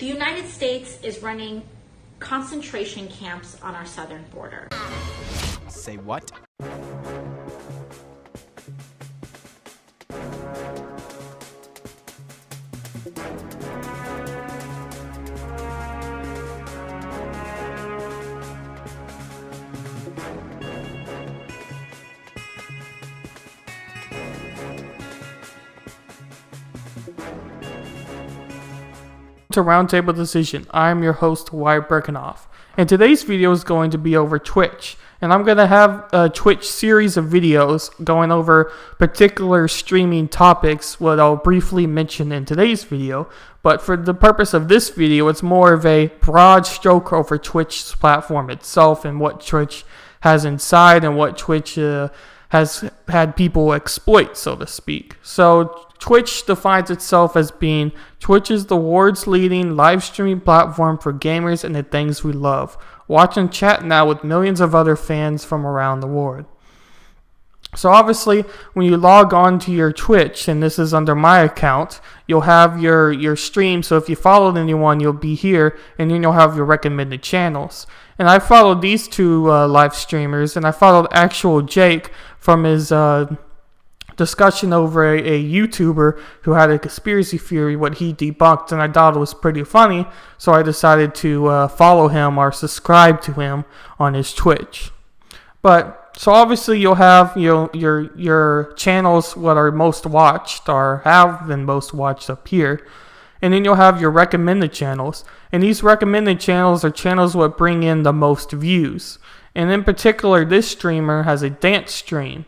The United States is running concentration camps on our southern border. Say what? To Roundtable Decision. I'm your host, Wyatt Birkenoff, and today's video is going to be over Twitch, and I'm going to have a Twitch series of videos going over particular streaming topics, what I'll briefly mention in today's video, but for the purpose of this video, it's more of a broad stroke over Twitch's platform itself and what Twitch has inside and what Twitch has had people exploit, so to speak. So Twitch defines itself as being, Twitch is the world's leading live streaming platform for gamers and the things we love. Watch and chat now with millions of other fans from around the world. So obviously, when you log on to your Twitch, and this is under my account, you'll have your stream. So if you followed anyone, you'll be here, and then you'll have your recommended channels. And I followed these two live streamers, and I followed actual Jake from his discussion over a YouTuber who had a conspiracy theory, what he debunked, and I thought it was pretty funny, so I decided to follow him or subscribe to him on his Twitch. But so obviously you'll have your channels, what are most watched or have been most watched up here, and then you'll have your recommended channels, and these recommended channels are channels what bring in the most views. And in particular, this streamer has a dance stream.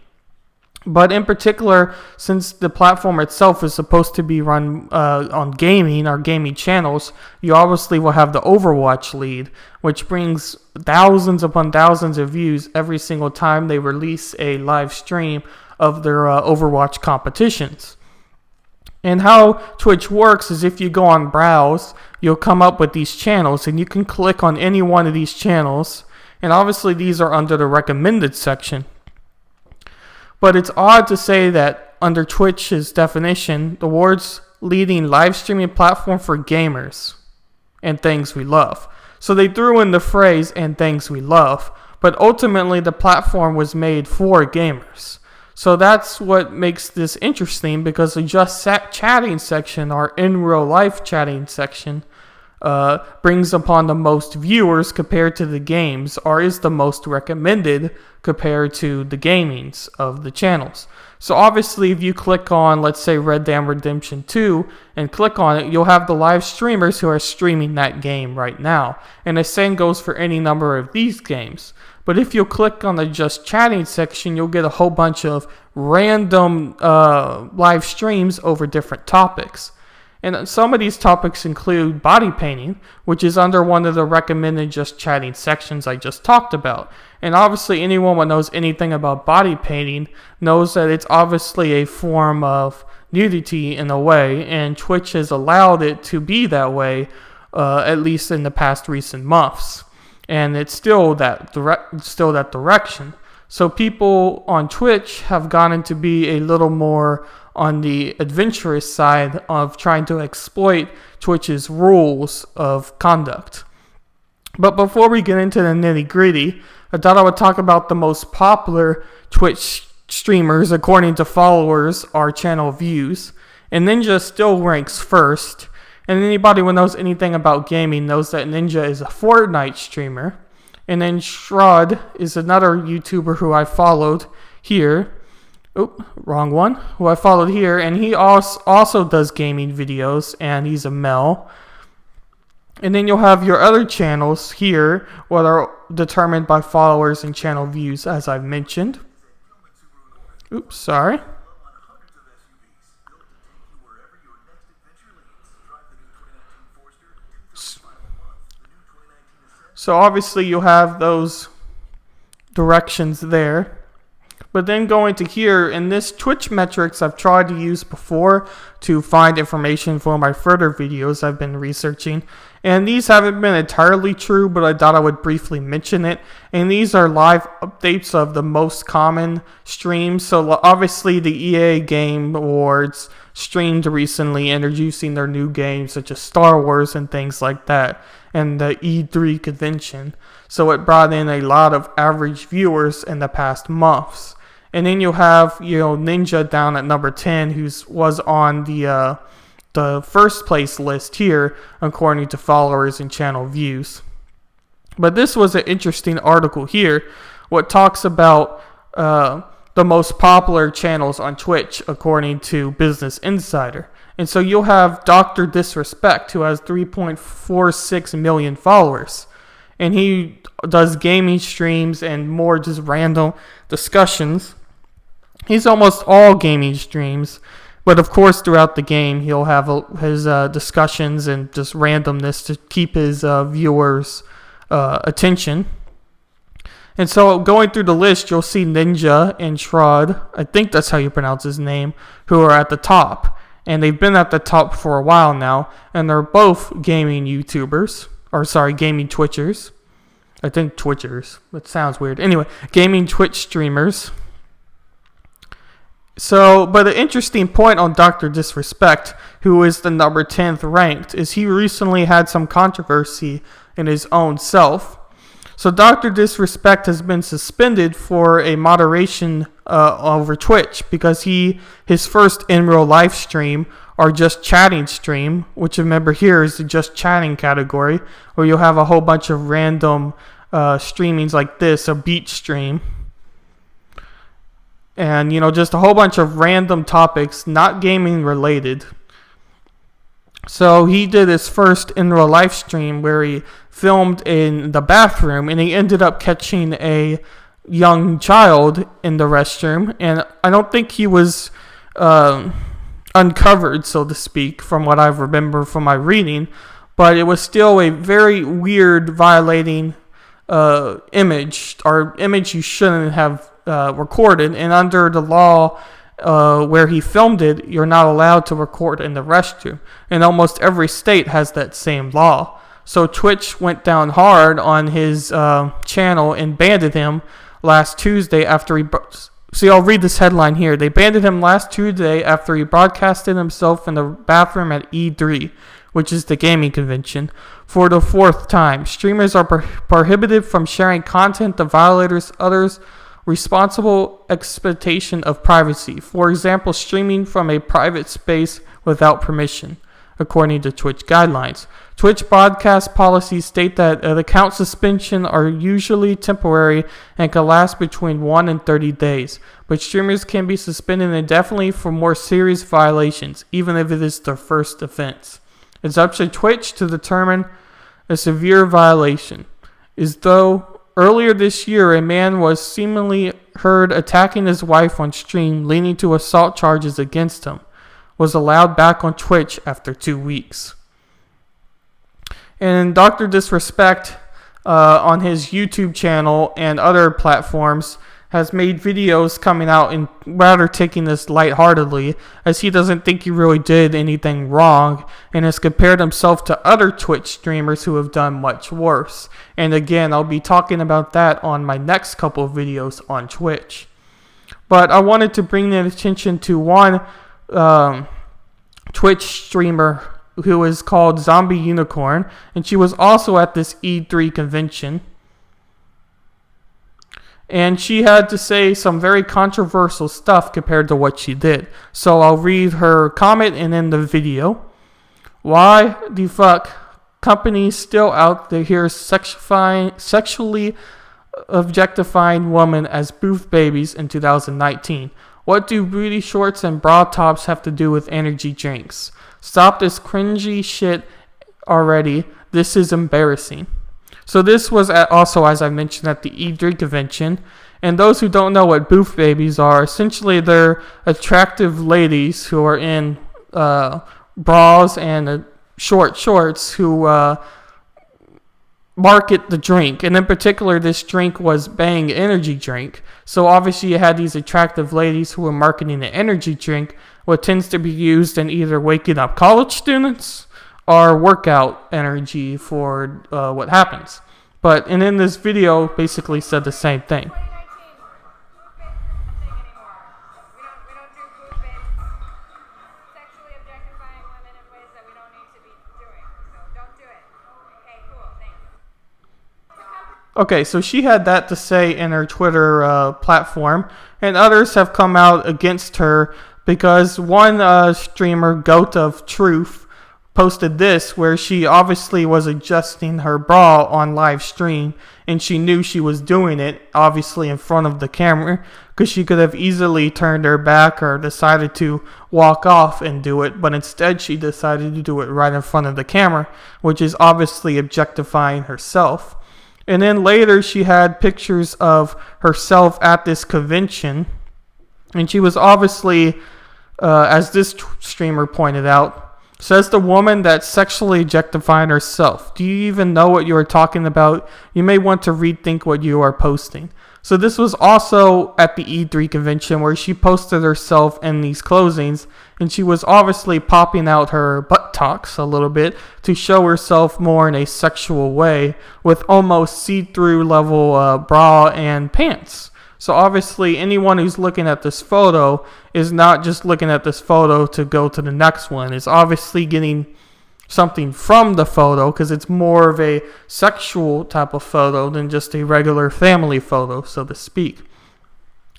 But in particular, since the platform itself is supposed to be run on gaming or gaming channels, you obviously will have the Overwatch lead, which brings thousands upon thousands of views every single time they release a live stream of their Overwatch competitions. And how Twitch works is if you go on browse, you'll come up with these channels, and you can click on any one of these channels, and obviously these are under the recommended section. But it's odd to say that under Twitch's definition, the world's leading live streaming platform for gamers and things we love. So they threw in the phrase "and things we love," but ultimately the platform was made for gamers. So that's what makes this interesting, because the just chatting section, or in real life chatting section, brings upon the most viewers compared to the games, or is the most recommended compared to the gamings of the channels. So obviously if you click on, let's say, Red Dead Redemption 2 and click on it, you'll have the live streamers who are streaming that game right now. And the same goes for any number of these games. But if you click on the just chatting section, you'll get a whole bunch of random live streams over different topics. And some of these topics include body painting, which is under one of the recommended just chatting sections I just talked about. And obviously anyone who knows anything about body painting knows that it's obviously a form of nudity in a way, and Twitch has allowed it to be that way, at least in the past recent months. And it's still that direction. So people on Twitch have gotten to be a little more on the adventurous side of trying to exploit Twitch's rules of conduct. But before we get into the nitty-gritty, I thought I would talk about the most popular Twitch streamers according to followers or channel views. And Ninja still ranks first. And anybody who knows anything about gaming knows that Ninja is a Fortnite streamer. And then Shrud is another YouTuber who I followed here. Who I followed here, and he also does gaming videos, and he's a male. And then you'll have your other channels here, what are determined by followers and channel views, as I've mentioned. Sorry. So obviously you'll have those directions there. But then going to here, in this Twitch metrics I've tried to use before to find information for my further videos I've been researching. And these haven't been entirely true, but I thought I would briefly mention it. And these are live updates of the most common streams. So obviously the EA Game Awards streamed recently, introducing their new games such as Star Wars and things like that, and the E3 convention. So it brought in a lot of average viewers in the past months. And then you'll have, Ninja down at number 10, who was on the first place list here, according to followers and channel views. But this was an interesting article here, what talks about the most popular channels on Twitch, according to Business Insider. And so you'll have Dr. Disrespect, who has 3.46 million followers. And he does gaming streams and more just random discussions. He's almost all gaming streams. But of course, throughout the game, he'll have his discussions and just randomness to keep his viewers' attention. And so going through the list, you'll see Ninja and Shrud, I think that's how you pronounce his name, who are at the top. And they've been at the top for a while now. And they're both gaming YouTubers. Gaming Twitchers. I think Twitchers. That sounds weird. Anyway, gaming Twitch streamers. So, but an interesting point on Dr. Disrespect, who is the number 10th ranked, is he recently had some controversy in his own self. So Dr. Disrespect has been suspended for a moderation over Twitch because his first in real life stream or just chatting stream, which remember here is the just chatting category, where you'll have a whole bunch of random streamings like this, a beat stream. And, just a whole bunch of random topics, not gaming related. So he did his first in real life stream where he filmed in the bathroom, and he ended up catching a young child in the restroom. And I don't think he was uncovered, so to speak, from what I remember from my reading. But it was still a very weird, violating image, or image you shouldn't have recorded. And under the law where he filmed it, you're not allowed to record in the restroom. And almost every state has that same law. So Twitch went down hard on his channel and banned him last Tuesday after he... See, I'll read this headline here. They banned him last Tuesday after he broadcasted himself in the bathroom at E3, which is the gaming convention, for the 4th time. Streamers are prohibited from sharing content that violates others' responsible expectation of privacy. For example, streaming from a private space without permission, according to Twitch guidelines. Twitch broadcast policies state that account suspension are usually temporary and can last between 1 and 30 days, but streamers can be suspended indefinitely for more serious violations, even if it is their first offense. It's up to Twitch to determine a severe violation. As though earlier this year, a man was seemingly heard attacking his wife on stream, leading to assault charges against him, was allowed back on Twitch after 2 weeks. And Dr. Disrespect on his YouTube channel and other platforms has made videos coming out and rather taking this lightheartedly, as he doesn't think he really did anything wrong, and has compared himself to other Twitch streamers who have done much worse. And again, I'll be talking about that on my next couple of videos on Twitch. But I wanted to bring the attention to one Twitch streamer who is called Zombie Unicorn, and she was also at this E3 convention. And she had to say some very controversial stuff compared to what she did. So I'll read her comment and then the video. Why the fuck companies still out there here sexually objectifying women as booth babies in 2019? What do booty shorts and bra tops have to do with energy drinks? Stop this cringy shit already. This is embarrassing. So this was also, as I mentioned, at the E3 convention. And those who don't know what booth babies are, essentially they're attractive ladies who are in bras and short shorts who market the drink. And in particular, this drink was Bang Energy Drink. So obviously you had these attractive ladies who were marketing the energy drink, what tends to be used in either waking up college students our workout energy for what happens. But and in this video, basically said the same thing. 2019, boob-based isn't a thing anymore. We don't do boob-based sexually objectifying women in ways that we don't need to be doing. So don't do it. Okay, cool, thanks. Okay, so she had that to say in her Twitter platform, and others have come out against her because one streamer, Goat of Truth, posted this where she obviously was adjusting her bra on live stream, and she knew she was doing it obviously in front of the camera because she could have easily turned her back or decided to walk off and do it, but instead she decided to do it right in front of the camera, which is obviously objectifying herself. And then later she had pictures of herself at this convention, and she was obviously, as this streamer pointed out, says the woman that's sexually objectifying herself. Do you even know what you are talking about? You may want to rethink what you are posting. So this was also at the E3 convention where she posted herself in these closings, and she was obviously popping out her buttocks a little bit to show herself more in a sexual way with almost see-through level bra and pants. So obviously anyone who's looking at this photo is not just looking at this photo to go to the next one. It's obviously getting something from the photo because it's more of a sexual type of photo than just a regular family photo, so to speak.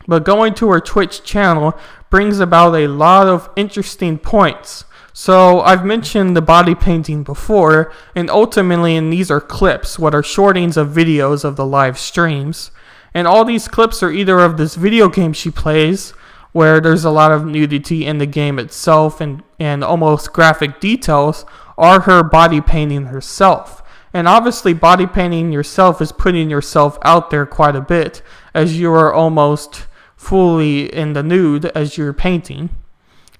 But going to her Twitch channel brings about a lot of interesting points. So I've mentioned the body painting before, and ultimately, and these are clips, what are shortings of videos of the live streams. And all these clips are either of this video game she plays, where there's a lot of nudity in the game itself and almost graphic details, or her body painting herself. And obviously body painting yourself is putting yourself out there quite a bit, as you are almost fully in the nude as you're painting.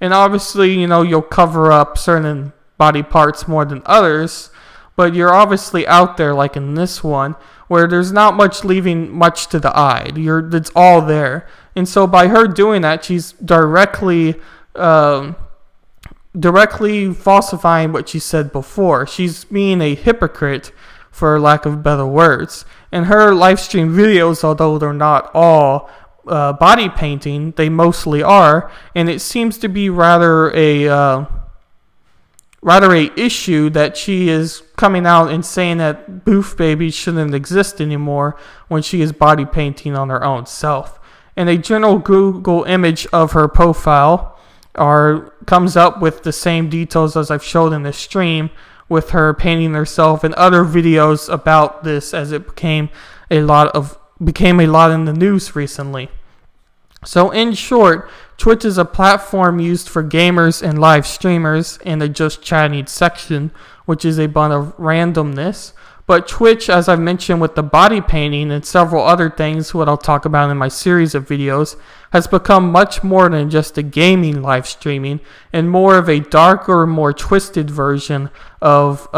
And obviously, you'll cover up certain body parts more than others, but you're obviously out there, like in this one, where there's not much leaving much to the eye. It's all there. And so by her doing that, she's directly falsifying what she said before. She's being a hypocrite, for lack of better words. And her live stream videos, although they're not all body painting, they mostly are, and it seems to be rather a issue that she is coming out and saying that boof babies shouldn't exist anymore when she is body painting on her own self. And a general Google image of her profile comes up with the same details as I've showed in this stream, with her painting herself and other videos about this, as it became a lot in the news recently. So in short, Twitch is a platform used for gamers and live streamers in the just chatting section, which is a bunch of randomness. But Twitch, as I've mentioned with the body painting and several other things, what I'll talk about in my series of videos, has become much more than just a gaming live streaming and more of a darker, more twisted version of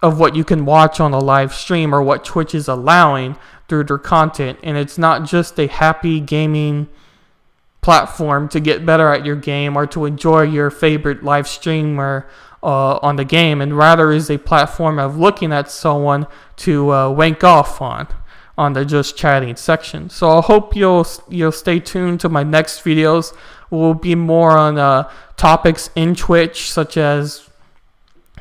what you can watch on a live stream, or what Twitch is allowing through their content. And it's not just a happy gaming platform to get better at your game or to enjoy your favorite live streamer on the game, and rather is a platform of looking at someone to wank off on the just chatting section. So I hope you'll stay tuned to my next videos. Will be more on topics in Twitch, such as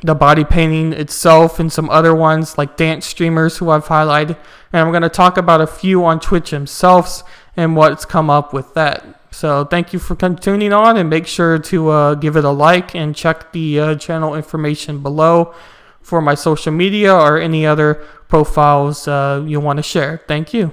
the body painting itself and some other ones like dance streamers who I've highlighted. And I'm going to talk about a few on Twitch themselves and what's come up with that. So thank you for tuning on, and make sure to give it a like and check the channel information below for my social media or any other profiles you want to share. Thank you.